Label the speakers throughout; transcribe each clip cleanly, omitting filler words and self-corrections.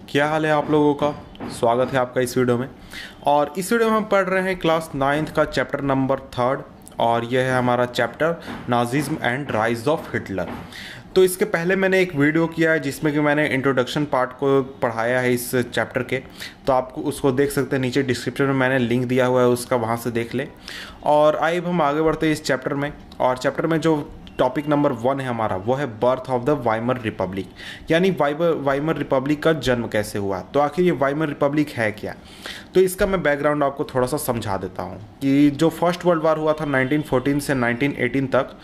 Speaker 1: क्या हाल है आप लोगों का। स्वागत है आपका इस वीडियो में। और इस वीडियो में हम पढ़ रहे हैं क्लास 9th का चैप्टर नंबर 3 और यह है हमारा chapter Nazism and rise of Hitler. तो इसके पहले मैंने एक वीडियो किया है जिसमें कि मैंने इंट्रोडक्शन पार्ट को पढ़ाया है इस चैप्टर के, तो आप उसको देख सकते हैं। नीचे डिस्क्रिप्शन में मैंने लिंक दिया हुआ है उसका, वहाँ से देख लें। और आइए हम आगे बढ़ते हैं इस चैप्टर में। और चैप्टर में जो टॉपिक नंबर 1 है हमारा, वो है birth of the Weimar Republic, यानी वाइमर रिपब्लिक का जन्म कैसे हुआ। तो आखिर ये वाइमर रिपब्लिक है क्या। तो इसका मैं बैकग्राउंड आपको थोड़ा सा समझा देता हूँ कि जो फर्स्ट वर्ल्ड वार हुआ था 1914 से 1918 तक,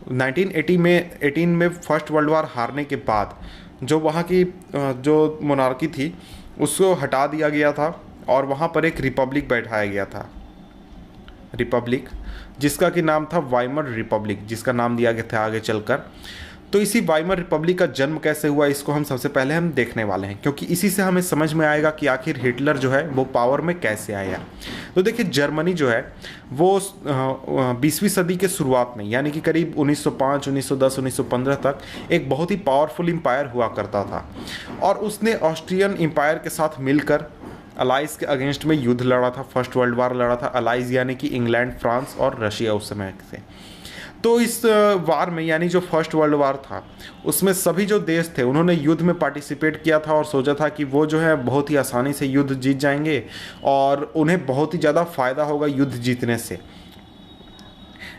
Speaker 1: 1918 में फर्स्ट वर्ल्ड वार हारने के बाद जो वहाँ की जो मोनार्की थी उसको हटा दिया गया था और वहाँ पर एक रिपब्लिक बैठाया गया था, रिपब्लिक जिसका कि नाम था वाइमर रिपब्लिक, जिसका नाम दिया गया था आगे चलकर। तो इसी वाइमर रिपब्लिक का जन्म कैसे हुआ इसको हम सबसे पहले हम देखने वाले हैं, क्योंकि इसी से हमें समझ में आएगा कि आखिर हिटलर जो है वो पावर में कैसे आया। तो देखिए, जर्मनी जो है वो 20वीं सदी के शुरुआत में, यानी कि करीब 1905, 1910, 1915 तक एक बहुत ही पावरफुल एम्पायर हुआ करता था। और उसने ऑस्ट्रियन एम्पायर के साथ मिलकर अलाइज के अगेंस्ट में युद्ध लड़ा था, फर्स्ट वर्ल्ड वार लड़ा था। अलाइज यानी कि इंग्लैंड, फ्रांस और रशिया उस समय से। तो इस वार में, यानी जो फर्स्ट वर्ल्ड वार था, उसमें सभी जो देश थे उन्होंने युद्ध में पार्टिसिपेट किया था और सोचा था कि वो जो है बहुत ही आसानी से युद्ध जीत जाएंगे और उन्हें बहुत ही ज़्यादा फायदा होगा युद्ध जीतने से।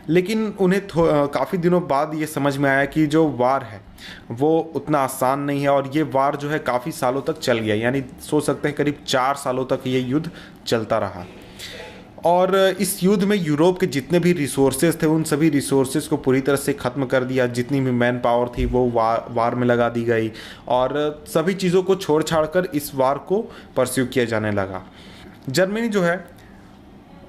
Speaker 1: लेकिन उन्हें काफ़ी दिनों बाद ये समझ में आया कि जो वार है वो उतना आसान नहीं है और ये वार जो है काफ़ी सालों तक चल गया, यानी सोच सकते हैं करीब 4 सालों तक ये युद्ध चलता रहा। और इस युद्ध में यूरोप के जितने भी रिसोर्सेज थे उन सभी रिसोर्सेज को पूरी तरह से ख़त्म कर दिया। जितनी भी मैन पावर थी वो वार में लगा दी गई और सभी चीज़ों को छोड़ छाड़ कर इस वार को परस्यू किया जाने लगा। जर्मनी जो है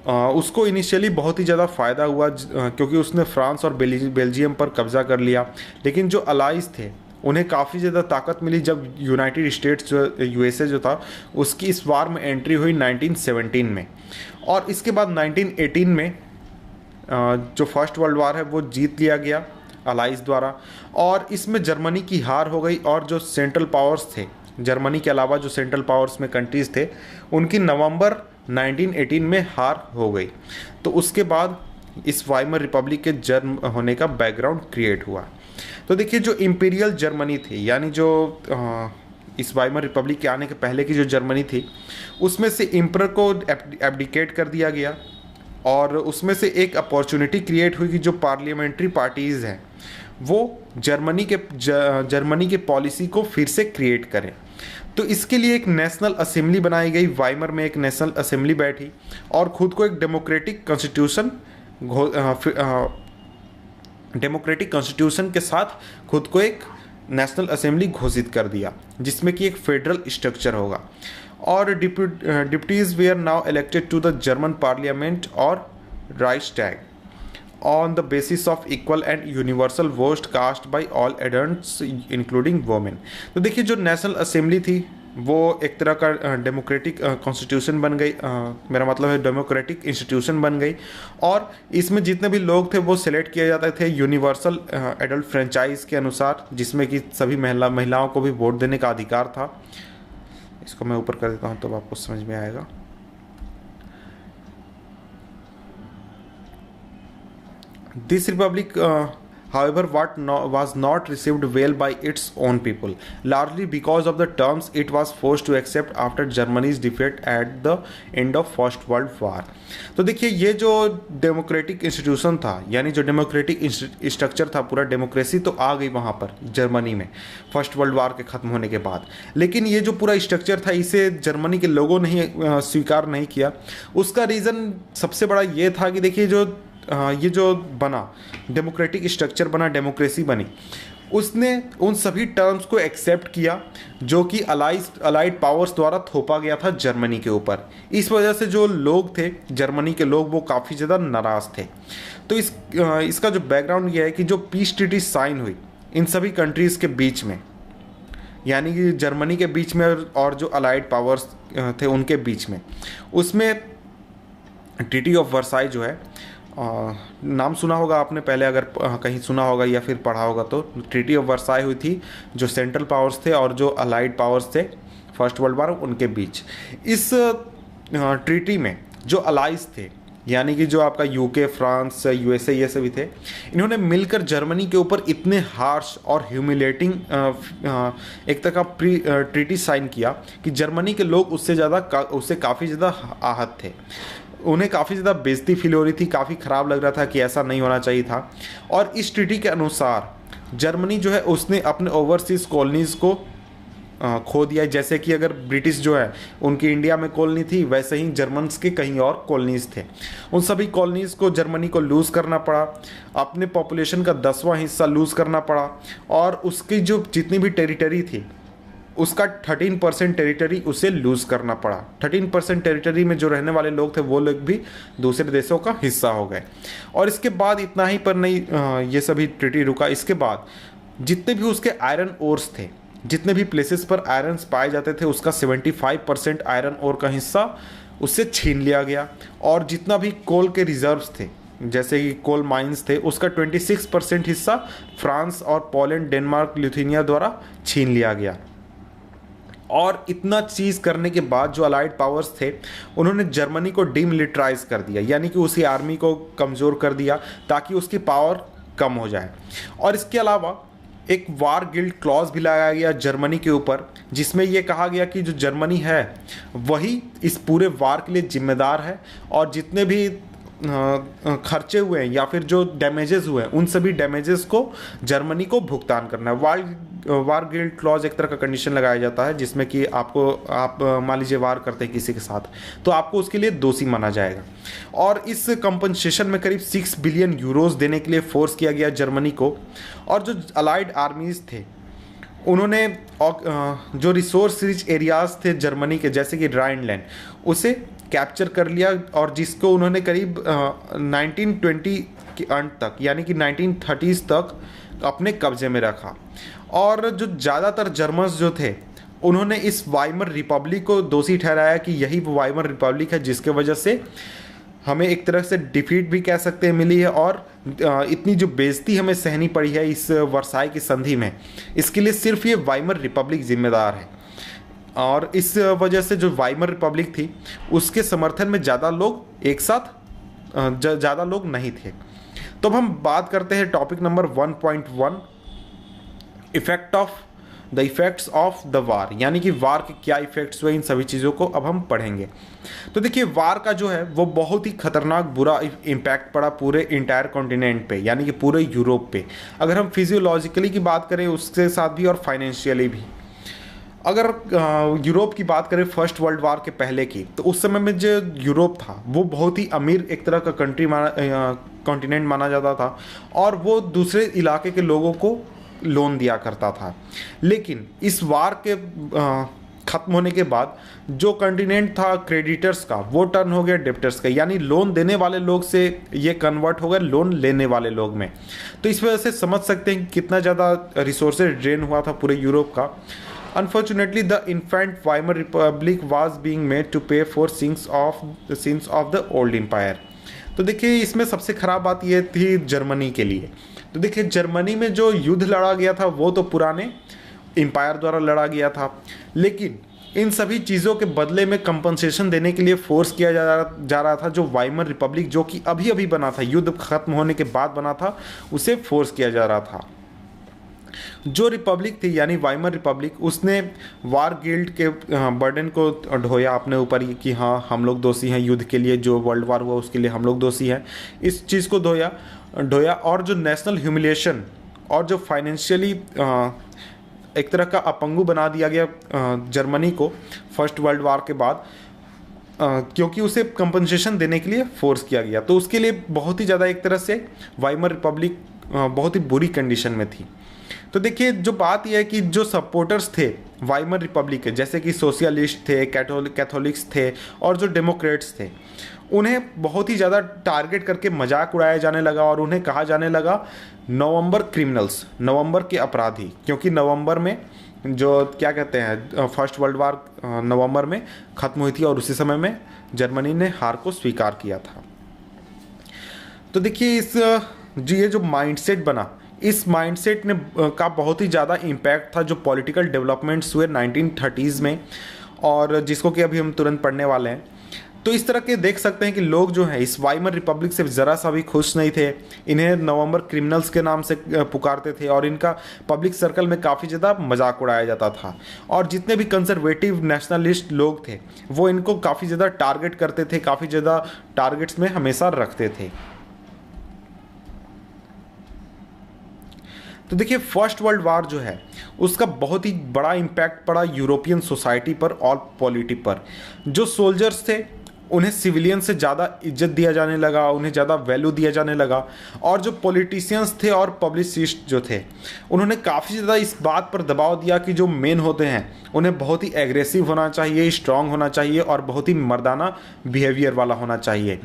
Speaker 1: उसको इनिशियली बहुत ही ज़्यादा फ़ायदा हुआ क्योंकि उसने फ्रांस और बेल्जियम पर कब्ज़ा कर लिया। लेकिन जो अलाइज थे उन्हें काफ़ी ज़्यादा ताकत मिली जब यूनाइटेड स्टेट्स जो यूएसए जो था उसकी इस वार में एंट्री हुई 1917 में। और इसके बाद 1918 में जो फर्स्ट वर्ल्ड वार है वो जीत लिया गया अलाइज द्वारा। और इसमें जर्मनी की हार हो गई और जो सेंट्रल पावर्स थे, जर्मनी के अलावा जो सेंट्रल पावर्स में कंट्रीज़ थे, उनकी नवंबर 1918 में हार हो गई। तो उसके बाद इस वाइमर रिपब्लिक के जन्म होने का बैकग्राउंड क्रिएट हुआ। तो देखिए, जो इम्पीरियल जर्मनी थी, यानी जो इस वाइमर रिपब्लिक के आने के पहले की जो जर्मनी थी, उसमें से एम्परर को एब्डिकेट कर दिया गया और उसमें से एक अपॉर्चुनिटी क्रिएट हुई कि जो पार्लियामेंट्री पार्टीज़ हैं वो जर्मनी के पॉलिसी को फिर से क्रिएट करें। तो इसके लिए एक नेशनल असेंबली बनाई गई। वाइमर में एक नेशनल असेंबली बैठी और खुद को एक डेमोक्रेटिक कॉन्स्टिट्यूशन के साथ खुद को एक नेशनल असेंबली घोषित कर दिया, जिसमें कि एक फेडरल स्ट्रक्चर होगा। और deputies were now elected to the German parliament और Reichstag on the basis of equal and universal vote cast by all adults including women। तो देखिए, जो नेशनल असेंबली थी वो एक तरह का डेमोक्रेटिक कॉन्स्टिट्यूशन बन गई, मेरा मतलब है डेमोक्रेटिक इंस्टीट्यूशन बन गई। और इसमें जितने भी लोग थे वो सिलेक्ट किए जाते थे यूनिवर्सल एडल्ट फ्रेंचाइज के अनुसार, जिसमें कि सभी महिलाओं को भी वोट देने का अधिकार था। इसको मैं ऊपर कर देता हूँ तो आपको समझ में आएगा। This republic, however, was not received well by its own people, largely because of the terms it was forced to accept after Germany's defeat at the end of First World War। तो देखिए, ये जो democratic institution था, यानी जो democratic structure था, पूरा democracy तो आ गई वहाँ पर जर्मनी में फर्स्ट वर्ल्ड वार के ख़त्म होने के बाद। लेकिन ये जो पूरा स्ट्रक्चर था इसे जर्मनी के लोगों ने स्वीकार नहीं किया। उसका रीज़न सबसे बड़ा ये था कि देखिए, ये जो बना डेमोक्रेटिक स्ट्रक्चर बना, डेमोक्रेसी बनी, उसने उन सभी टर्म्स को एक्सेप्ट किया जो कि अलाइड पावर्स द्वारा थोपा गया था जर्मनी के ऊपर। इस वजह से जो लोग थे जर्मनी के लोग वो काफ़ी ज़्यादा नाराज़ थे। तो इसका जो बैकग्राउंड ये है कि जो पीस ट्रीटी साइन हुई इन सभी कंट्रीज़ के बीच में, यानी कि जर्मनी के बीच में और जो अलाइड पावर्स थे उनके बीच में, उसमें ट्रीटी ऑफ वर्साई जो है नाम सुना होगा आपने पहले, अगर कहीं सुना होगा या फिर पढ़ा होगा तो। ट्रीटी ऑफ वर्साई हुई थी, जो सेंट्रल पावर्स थे और जो अलाइड पावर्स थे फर्स्ट वर्ल्ड वार उनके बीच। इस ट्रीटी में जो अलाइज थे, यानी कि जो आपका यूके, फ्रांस, यूएसए, ये सभी थे, इन्होंने मिलकर जर्मनी के ऊपर इतने हार्श और ह्यूमिलेटिंग एक तरह का ट्रीटी साइन किया कि जर्मनी के लोग उससे काफ़ी ज़्यादा आहत थे। उन्हें काफ़ी ज़्यादा बेइज्जती फील हो रही थी, काफ़ी ख़राब लग रहा था कि ऐसा नहीं होना चाहिए था। और इस ट्रीटी के अनुसार जर्मनी जो है उसने अपने ओवरसीज़ कॉलोनीज़ को खो दिया। जैसे कि अगर ब्रिटिश जो है उनकी इंडिया में कॉलोनी थी, वैसे ही जर्मन्स के कहीं और कॉलोनीज़ थे। उन सभी कॉलोनीज़ को जर्मनी को लूज़ करना पड़ा, अपने पॉपुलेशन का 10वां हिस्सा लूज़ करना पड़ा, और उसकी जो जितनी भी टेरिटरी थी उसका 13% टेरिटरी उसे लूज़ करना पड़ा। 13% टेरिटरी में जो रहने वाले लोग थे वो लोग भी दूसरे देशों का हिस्सा हो गए। और इसके बाद इतना ही पर नहीं ये सभी ट्रीटी रुका। इसके बाद जितने भी उसके आयरन ओर्स थे, जितने भी प्लेसेस पर आयरन पाए जाते थे, उसका 75% आयरन ओर का हिस्सा उससे छीन लिया गया। और जितना भी कोल के रिजर्व्स थे, जैसे कि कोल माइंस थे, उसका 26% हिस्सा फ्रांस और पोलैंड, डेनमार्क, लिथुआनिया द्वारा छीन लिया गया। और इतना चीज़ करने के बाद जो अलाइड पावर्स थे उन्होंने जर्मनी को डीमिलिटराइज कर दिया, यानी कि उसी आर्मी को कमज़ोर कर दिया ताकि उसकी पावर कम हो जाए। और इसके अलावा एक वार गिल्ड क्लॉज भी लगाया गया जर्मनी के ऊपर, जिसमें यह कहा गया कि जो जर्मनी है वही इस पूरे वार के लिए जिम्मेदार है, और जितने भी खर्चे हुए हैं या फिर जो डैमेजेस हुए हैं उन सभी डैमेजेस को जर्मनी को भुगतान करना है। वार गिल्ड क्लॉज एक तरह का कंडीशन लगाया जाता है जिसमें कि आप मान लीजिए वार करते हैं किसी के साथ, तो आपको उसके लिए दोषी माना जाएगा। और इस कंपनसेशन में करीब 6 बिलियन यूरोज देने के लिए फोर्स किया गया जर्मनी को। और जो अलाइड आर्मीज थे उन्होंने जो रिसोर्स रिच एरियाज थे जर्मनी के, जैसे कि राइनलैंड, उसे कैप्चर कर लिया, और जिसको उन्होंने करीब 1920 के अंत तक, यानी कि 1930s तक अपने कब्जे में रखा। और जो ज़्यादातर जर्मन्स जो थे उन्होंने इस वाइमर रिपब्लिक को दोषी ठहराया कि यही वो वाइमर रिपब्लिक है जिसके वजह से हमें एक तरह से डिफीट भी कह सकते हैं मिली है, और इतनी जो बेइज्जती हमें सहनी पड़ी है इस वर्साई की संधि में, इसके लिए सिर्फ ये वाइमर रिपब्लिक जिम्मेदार है। और इस वजह से जो वाइमर रिपब्लिक थी उसके समर्थन में ज़्यादा लोग एक साथ ज़्यादा लोग नहीं थे। तो अब हम बात करते हैं topic number 1.1, effects of the war, यानी कि वार के क्या इफेक्ट्स हुए, इन सभी चीज़ों को अब हम पढ़ेंगे। तो देखिए, वार का जो है वो बहुत ही खतरनाक बुरा इम्पैक्ट पड़ा पूरे इंटायर कॉन्टिनेंट पे, यानी कि पूरे यूरोप पे। अगर हम फिजियोलॉजिकली की बात करें उसके साथ भी, और फाइनेंशियली भी। अगर यूरोप की बात करें फर्स्ट वर्ल्ड वार के पहले की, तो उस समय में जो यूरोप था वो बहुत ही अमीर एक तरह का कॉन्टिनेंट माना जाता था, और वो दूसरे इलाके के लोगों को लोन दिया करता था। लेकिन इस वार के ख़त्म होने के बाद जो कॉन्टिनेंट था क्रेडिटर्स का, वो टर्न हो गया डेब्टर्स का, यानी लोन देने वाले लोग से ये कन्वर्ट हो गया लोन लेने वाले लोग में। तो इस वजह से समझ सकते हैं कि कितना ज़्यादा रिसोर्सेज ड्रेन हुआ था पूरे यूरोप का। Unfortunately, the infant Weimar Republic was being made to pay for sins of the old empire. तो देखिए, इसमें सबसे ख़राब बात ये थी जर्मनी के लिए। तो देखिए, जर्मनी में जो युद्ध लड़ा गया था वो तो पुराने एम्पायर द्वारा लड़ा गया था, लेकिन इन सभी चीज़ों के बदले में कंपनसेशन देने के लिए फोर्स किया जा रहा था जो वाइमर रिपब्लिक, जो कि अभी अभी बना था, युद्ध खत्म होने के बाद बना था, उसे फोर्स किया जा रहा था। जो रिपब्लिक थी यानी वाइमर रिपब्लिक, उसने वार गिल्ड के बर्डन को ढोया अपने ऊपर कि हाँ, हम लोग दोषी हैं युद्ध के लिए, जो वर्ल्ड वार हुआ उसके लिए हम लोग दोषी हैं। इस चीज़ को ढोया और जो नेशनल ह्यूमिलिएशन और जो फाइनेंशियली एक तरह का अपंगु बना दिया गया जर्मनी को फर्स्ट वर्ल्ड वार के बाद, क्योंकि उसे कंपनसेशन देने के लिए फोर्स किया गया। तो उसके लिए बहुत ही ज़्यादा एक तरह से वाइमर रिपब्लिक बहुत ही बुरी कंडीशन में थी। तो देखिए, जो बात यह है कि जो सपोर्टर्स थे वाइमर रिपब्लिक के, जैसे कि सोशलिस्ट थे, कैथोलिक्स थे और जो डेमोक्रेट्स थे, उन्हें बहुत ही ज़्यादा टारगेट करके मजाक उड़ाया जाने लगा और उन्हें कहा जाने लगा नवंबर क्रिमिनल्स, नवंबर के अपराधी, क्योंकि नवंबर में जो क्या कहते हैं फर्स्ट वर्ल्ड वार नवंबर में ख़त्म हुई थी और उसी समय में जर्मनी ने हार को स्वीकार किया था। तो देखिए ये जो माइंडसेट बना, इस माइंडसेट ने का बहुत ही ज़्यादा इम्पैक्ट था जो पॉलिटिकल डेवलपमेंट्स हुए 1930s में, और जिसको कि अभी हम तुरंत पढ़ने वाले हैं। तो इस तरह के देख सकते हैं कि लोग जो हैं इस वाइमर रिपब्लिक से ज़रा सा भी खुश नहीं थे। इन्हें नवंबर क्रिमिनल्स के नाम से पुकारते थे और इनका पब्लिक सर्कल में काफ़ी ज़्यादा मजाक उड़ाया जाता था। और जितने भी कंजर्वेटिव नेशनलिस्ट लोग थे वो इनको काफ़ी ज़्यादा टारगेट करते थे, काफ़ी ज़्यादा टारगेट्स में हमेशा रखते थे। तो देखिए फर्स्ट वर्ल्ड वार जो है उसका बहुत ही बड़ा इम्पैक्ट पड़ा यूरोपियन सोसाइटी पर और पॉलिटी पर। जो सोल्जर्स थे उन्हें सिविलियन से ज़्यादा इज्जत दिया जाने लगा, उन्हें ज़्यादा वैल्यू दिया जाने लगा। और जो पॉलिटिशियंस थे और पब्लिसिस्ट जो थे उन्होंने काफ़ी ज़्यादा इस बात पर दबाव दिया कि जो मेन होते हैं उन्हें बहुत ही एग्रेसिव होना चाहिए, स्ट्रांग होना चाहिए और बहुत ही मर्दाना बिहेवियर वाला होना चाहिए।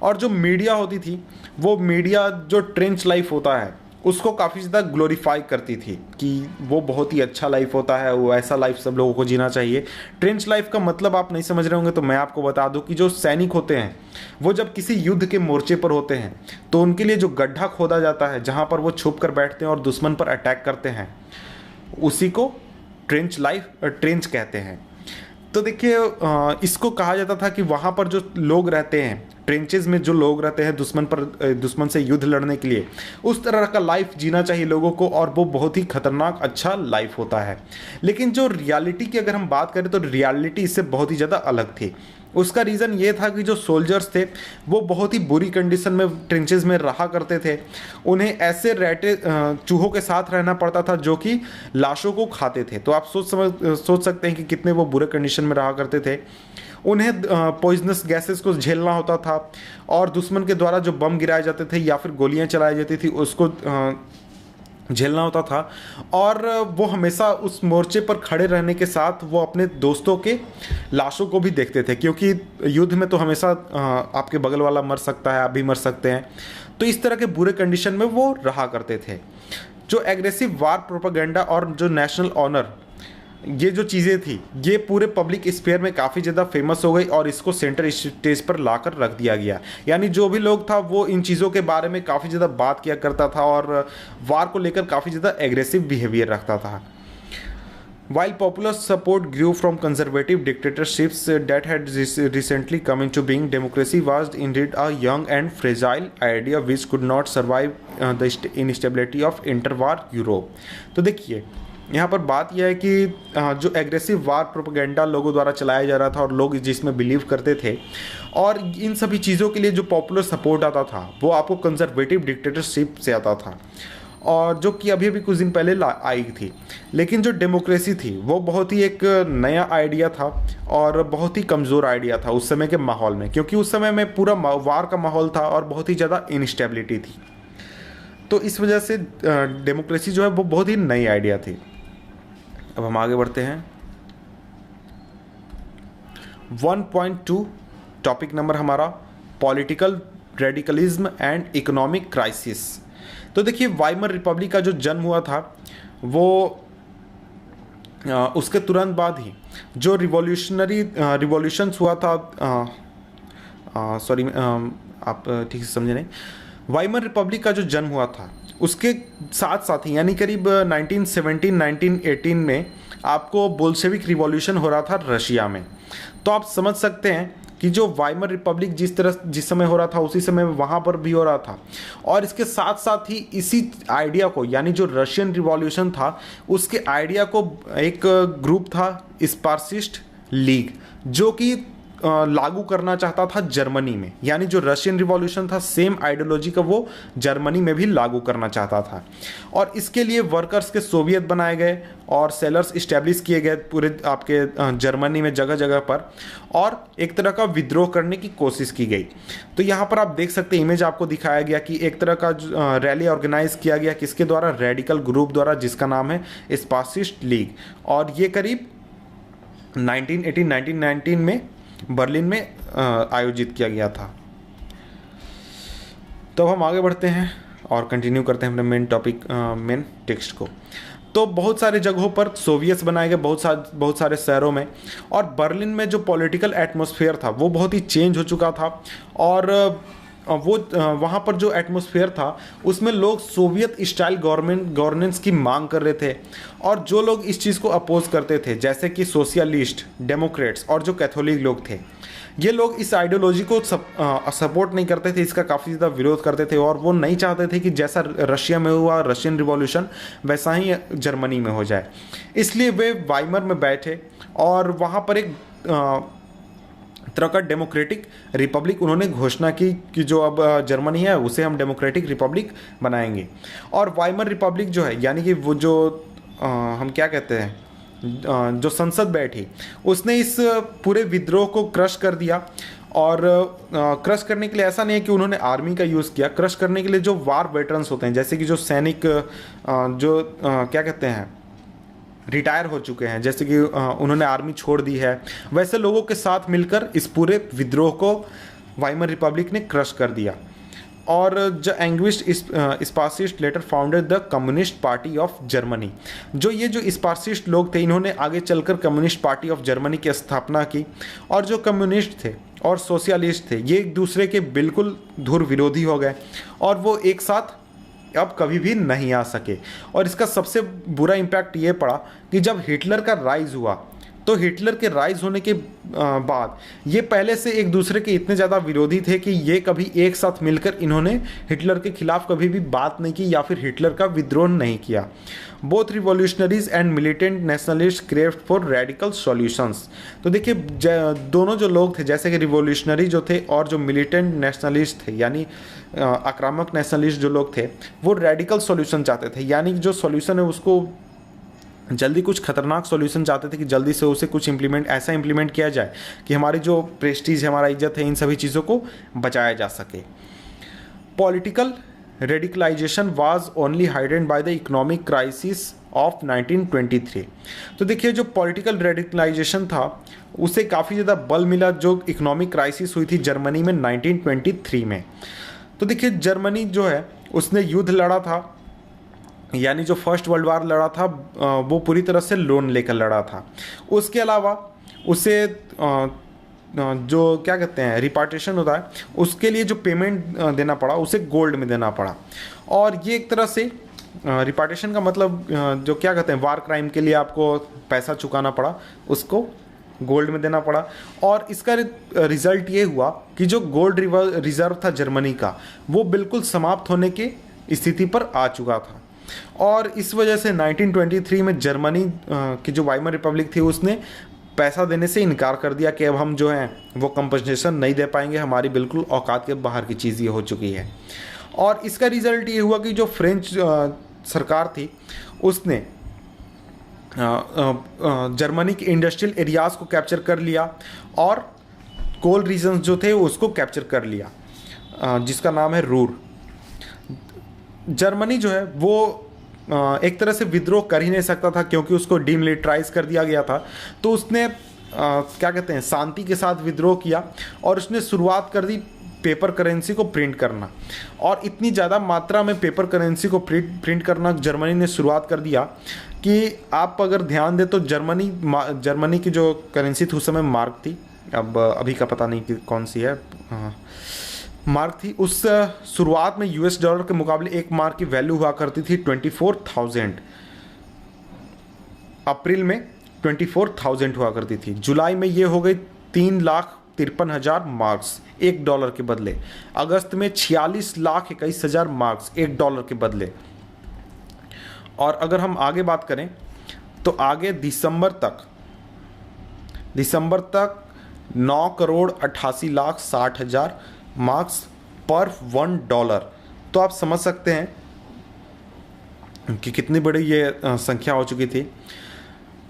Speaker 1: और जो मीडिया होती थी वो मीडिया जो ट्रेंच लाइफ होता है उसको काफ़ी ज़्यादा ग्लोरीफाई करती थी कि वो बहुत ही अच्छा लाइफ होता है, वो ऐसा लाइफ सब लोगों को जीना चाहिए। ट्रेंच लाइफ का मतलब आप नहीं समझ रहे होंगे तो मैं आपको बता दूं कि जो सैनिक होते हैं वो जब किसी युद्ध के मोर्चे पर होते हैं तो उनके लिए जो गड्ढा खोदा जाता है जहाँ पर वो छुप कर बैठते हैं और दुश्मन पर अटैक करते हैं उसी को ट्रेंच कहते हैं। तो देखिए इसको कहा जाता था कि वहाँ पर जो लोग रहते हैं, ट्रेंचेस में जो लोग रहते हैं दुश्मन से युद्ध लड़ने के लिए, उस तरह का लाइफ जीना चाहिए लोगों को और वो बहुत ही खतरनाक अच्छा लाइफ होता है। लेकिन जो रियलिटी की अगर हम बात करें तो रियलिटी इससे बहुत ही ज़्यादा अलग थी। उसका रीज़न ये था कि जो सोल्जर्स थे वो बहुत ही बुरी कंडीशन में ट्रेंचेस में रहा करते थे। उन्हें ऐसे चूहों के साथ रहना पड़ता था जो कि लाशों को खाते थे। तो आप सोच सकते हैं कि कितने वो बुरे कंडीशन में रहा करते थे। उन्हें पॉइजनस गैसेस को झेलना होता था और दुश्मन के द्वारा जो बम गिराए जाते थे या फिर गोलियां चलाई जाती थी उसको झेलना होता था। और वो हमेशा उस मोर्चे पर खड़े रहने के साथ वो अपने दोस्तों के लाशों को भी देखते थे, क्योंकि युद्ध में तो हमेशा आपके बगल वाला मर सकता है, आप भी मर सकते हैं। तो इस तरह के बुरे कंडीशन में वो रहा करते थे। जो एग्रेसिव वार प्रोपेगेंडा और जो नेशनल ऑनर, ये जो चीज़ें थी ये पूरे पब्लिक स्फीयर में काफ़ी ज़्यादा फेमस हो गई और इसको सेंटर स्टेज पर लाकर रख दिया गया। यानी जो भी लोग था वो इन चीज़ों के बारे में काफ़ी ज़्यादा बात किया करता था और वार को लेकर काफ़ी ज़्यादा एग्रेसिव बिहेवियर रखता था। While popular support grew from conservative dictatorships that had recently come into being, democracy was indeed a young and fragile idea which could not survive the instability of interwar Europe। तो देखिए यहाँ पर बात यह है कि जो एग्रेसिव वार propaganda लोगों द्वारा चलाया जा रहा था और लोग जिसमें बिलीव करते थे और इन सभी चीज़ों के लिए जो पॉपुलर सपोर्ट आता था वो आपको कंजर्वेटिव डिक्टेटरशिप से आता था, और जो कि अभी कुछ दिन पहले आई थी। लेकिन जो डेमोक्रेसी थी वो बहुत ही एक नया आइडिया था और बहुत ही कमज़ोर आइडिया था उस समय के माहौल में, क्योंकि उस समय में पूरा वार का माहौल था और बहुत ही ज़्यादा इनस्टेबिलिटी थी। तो इस वजह से डेमोक्रेसी जो है वो बहुत ही नई आइडिया थी। अब हम आगे बढ़ते हैं 1.2 टॉपिक नंबर हमारा political radicalism and economic crisis. तो देखिए वाइमर रिपब्लिक का जो जन्म हुआ था वो उसके तुरंत बाद ही जो रिवॉल्यूशंस हुआ था, सॉरी आप ठीक से समझे नहीं, वाइमर रिपब्लिक का जो जन्म हुआ था उसके साथ साथ ही यानी करीब 1917-1918 में आपको बोल्शेविक रिवॉल्यूशन हो रहा था रशिया में। तो आप समझ सकते हैं कि जो वाइमर रिपब्लिक जिस समय हो रहा था उसी समय वहाँ पर भी हो रहा था। और इसके साथ साथ ही इसी आइडिया को यानी जो रशियन रिवॉल्यूशन था उसके आइडिया को एक ग्रुप था स्पार्सिस्ट लीग जो कि लागू करना चाहता था जर्मनी में। यानी जो रशियन रिवॉल्यूशन था सेम आइडियोलॉजी का वो जर्मनी में भी लागू करना चाहता था। और इसके लिए वर्कर्स के सोवियत बनाए गए और सेलर्स इस्टेब्लिश किए गए पूरे आपके जर्मनी में जगह जगह पर, और एक तरह का विद्रोह करने की कोशिश की गई। तो यहाँ पर आप देख सकते हैं इमेज आपको दिखाया गया कि एक तरह का रैली ऑर्गेनाइज किया गया किसके द्वारा, रेडिकल ग्रुप द्वारा, जिसका नाम है स्पासिस्ट लीग। और ये करीब 1918-1919 में बर्लिन में आयोजित किया गया था। तो हम आगे बढ़ते हैं और कंटिन्यू करते हैं अपने मेन टेक्स्ट को। तो बहुत सारे जगहों पर सोवियट्स बनाए गए, बहुत सारे शहरों में, और बर्लिन में जो पॉलिटिकल एटमॉस्फेयर था वो बहुत ही चेंज हो चुका था। और वो वहाँ पर जो एटमॉस्फेयर था उसमें लोग सोवियत स्टाइल गवर्नेंस की मांग कर रहे थे, और जो लोग इस चीज़ को अपोज करते थे जैसे कि सोशलिस्ट, डेमोक्रेट्स और जो कैथोलिक लोग थे, ये लोग इस आइडियोलॉजी को सपोर्ट नहीं करते थे, इसका काफ़ी ज़्यादा विरोध करते थे, और वो नहीं चाहते थे कि जैसा रशिया में हुआ रशियन रिवॉल्यूशन वैसा ही जर्मनी में हो जाए। इसलिए वे वाइमर में बैठे और वहाँ पर एक तरह का डेमोक्रेटिक रिपब्लिक उन्होंने घोषणा की कि जो अब जर्मनी है उसे हम डेमोक्रेटिक रिपब्लिक बनाएंगे। और वाइमर रिपब्लिक जो है, यानी कि वो जो हम क्या कहते हैं, जो संसद बैठी, उसने इस पूरे विद्रोह को क्रश कर दिया। और क्रश करने के लिए ऐसा नहीं है कि उन्होंने आर्मी का यूज़ किया, क्रश करने के लिए जो वार वेटरन्स होते हैं, जैसे कि जो सैनिक जो क्या कहते हैं रिटायर हो चुके हैं, जैसे कि उन्होंने आर्मी छोड़ दी है, वैसे लोगों के साथ मिलकर इस पूरे विद्रोह को वाइमर रिपब्लिक ने क्रश कर दिया। और जो एंग्विस्ट Spartacists later founded the Communist Party of Germany. जो ये जो स्पासिस्ट लोग थे, इन्होंने आगे चलकर कम्युनिस्ट पार्टी ऑफ जर्मनी की स्थापना की। और जो कम्युनिस्ट थे और सोशलिस्ट थे, ये एक दूसरे के बिल्कुल धुर विरोधी हो गए, और वो एक साथ अब कभी भी नहीं आ सके। और इसका सबसे बुरा इम्पैक्ट ये पड़ा कि जब हिटलर का राइज हुआ, तो हिटलर के राइज होने के बाद ये पहले से एक दूसरे के इतने ज़्यादा विरोधी थे कि ये कभी एक साथ मिलकर इन्होंने हिटलर के खिलाफ कभी भी बात नहीं की या फिर हिटलर का विद्रोह नहीं किया। Both revolutionaries and militant nationalist craved for radical solutions. तो देखिए दोनों जो लोग थे, जैसे कि रिवॉल्यूशनरी जो थे और जो मिलिटेंट नेशनलिस्ट थे, यानी आक्रामक नेशनलिस्ट जो लोग थे, वो रेडिकल सॉल्यूशन चाहते थे, यानी जो सॉल्यूशन है उसको जल्दी, कुछ खतरनाक सॉल्यूशन चाहते थे कि जल्दी से उसे कुछ ऐसा इम्प्लीमेंट किया जाए कि हमारी जो प्रेस्टीज है, हमारा इज्जत है, इन सभी चीज़ों को बचाया जा सके। Political radicalization was only aided by the economic crisis of 1923। तो देखिए जो पॉलिटिकल रेडिकलाइजेशन था उसे काफ़ी ज़्यादा बल मिला जो इकोनॉमिक क्राइसिस हुई थी जर्मनी में 1923 में। तो देखिए जर्मनी जो है उसने युद्ध लड़ा था, यानी जो फर्स्ट वर्ल्ड वार लड़ा था वो पूरी तरह से लोन लेकर लड़ा था। उसके अलावा उसे जो क्या कहते हैं रिपार्टीशन होता है, उसके लिए जो पेमेंट देना पड़ा उसे गोल्ड में देना पड़ा। और ये एक तरह से रिपार्टीशन का मतलब जो क्या कहते हैं वार क्राइम के लिए आपको पैसा चुकाना पड़ा, उसको गोल्ड में देना पड़ा। और इसका रिजल्ट ये हुआ कि जो गोल्ड रिजर्व था जर्मनी का, वो बिल्कुल समाप्त होने की स्थिति पर आ चुका था। और इस वजह से 1923 में जर्मनी की जो वाइमर रिपब्लिक थी उसने पैसा देने से इनकार कर दिया कि अब हम जो हैं वो कंपनसेशन नहीं दे पाएंगे, हमारी बिल्कुल औकात के बाहर की चीज़ ये हो चुकी है। और इसका रिज़ल्ट ये हुआ कि जो फ्रेंच सरकार थी उसने जर्मनी के इंडस्ट्रियल एरियाज़ को कैप्चर कर लिया और कोल रीजन्स जो थे उसको कैप्चर कर लिया, जिसका नाम है रूर। जर्मनी जो है वो एक तरह से विद्रोह कर ही नहीं सकता था क्योंकि उसको डीमिलिटराइज कर दिया गया था। तो उसने क्या कहते हैं शांति के साथ विद्रोह किया और उसने शुरुआत कर दी पेपर करेंसी को प्रिंट करना। और इतनी ज़्यादा मात्रा में पेपर करेंसी को प्रिंट करना जर्मनी ने शुरुआत कर दिया कि आप अगर ध्यान दें तो जर्मनी की जो करेंसी थी उस समय मार्क थी, अब अभी का पता नहीं कि कौन सी है, मार्क थी। उस शुरुआत में यूएस डॉलर के मुकाबले एक मार्क की वैल्यू हुआ करती थी 24,000। अप्रैल में 24,000 हुआ करती थी। जुलाई में ये हो गई 3,53,000 मार्क्स एक डॉलर के बदले। अगस्त में 46,21,000 मार्क्स एक डॉलर के बदले। और अगर हम आगे बात करें तो आगे दिसंबर तक 9,88,60,000 मार्क्स पर $1। तो आप समझ सकते हैं कि कितनी बड़ी ये संख्या हो चुकी थी।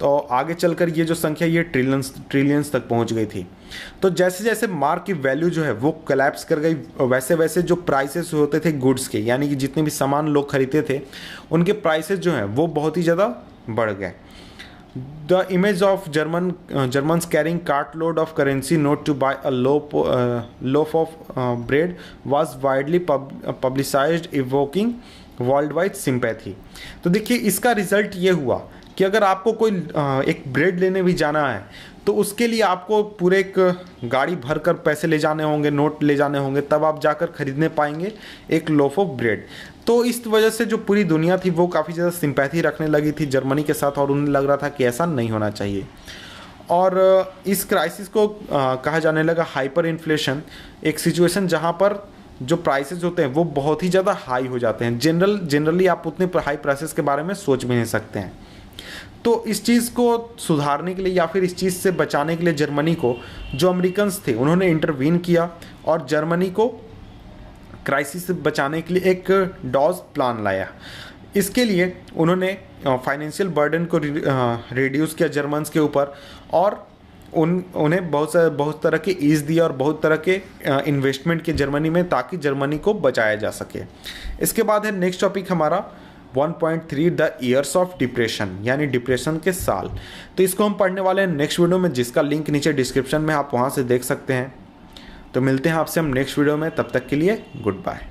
Speaker 1: तो आगे चलकर ये जो संख्या ये ट्रिलियंस तक पहुंच गई थी। तो जैसे जैसे मार्क की वैल्यू जो है वो कोलैप्स कर गई, वैसे वैसे जो प्राइसेस होते थे गुड्स के, यानी कि जितने भी सामान लोग खरीदते थे उनके प्राइसेस जो हैं वो बहुत ही ज़्यादा बढ़ गए। The image of Germans carrying cartload of currency note to buy a loaf of bread was widely publicized, evoking worldwide sympathy। तो देखिए इसका रिजल्ट ये हुआ कि अगर आपको कोई एक ब्रेड लेने भी जाना है तो उसके लिए आपको पूरे एक गाड़ी भर कर पैसे ले जाने होंगे, नोट ले जाने होंगे, तब आप जाकर खरीदने पाएंगे एक लोफ ऑफ ब्रेड। तो इस वजह से जो पूरी दुनिया थी वो काफ़ी ज़्यादा सिंपैथी रखने लगी थी जर्मनी के साथ, और उन्हें लग रहा था कि ऐसा नहीं होना चाहिए। और इस क्राइसिस को कहा जाने लगा हाइपर इन्फ्लेशन, एक सिचुएशन जहाँ पर जो प्राइसेस होते हैं वो बहुत ही ज़्यादा हाई हो जाते हैं। जनरली आप उतने हाई प्राइसेस के बारे में सोच भी नहीं सकते हैं। तो इस चीज़ को सुधारने के लिए या फिर इस चीज़ से बचाने के लिए जर्मनी को, जो अमेरिकन्स थे उन्होंने इंटरवीन किया और जर्मनी को क्राइसिस से बचाने के लिए एक डॉज प्लान लाया। इसके लिए उन्होंने फाइनेंशियल बर्डन को रिड्यूस किया जर्मन्स के ऊपर, और उन्हें बहुत तरह के ईज दिया और बहुत तरह के इन्वेस्टमेंट किए जर्मनी में, ताकि जर्मनी को बचाया जा सके। इसके बाद है नेक्स्ट टॉपिक हमारा 1.3 द ईयर्स ऑफ डिप्रेशन, यानी डिप्रेशन के साल। तो इसको हम पढ़ने वाले हैं नेक्स्ट वीडियो में, जिसका लिंक नीचे डिस्क्रिप्शन में, आप वहाँ से देख सकते हैं। तो मिलते हैं आपसे हम नेक्स्ट वीडियो में, तब तक के लिए गुड बाय।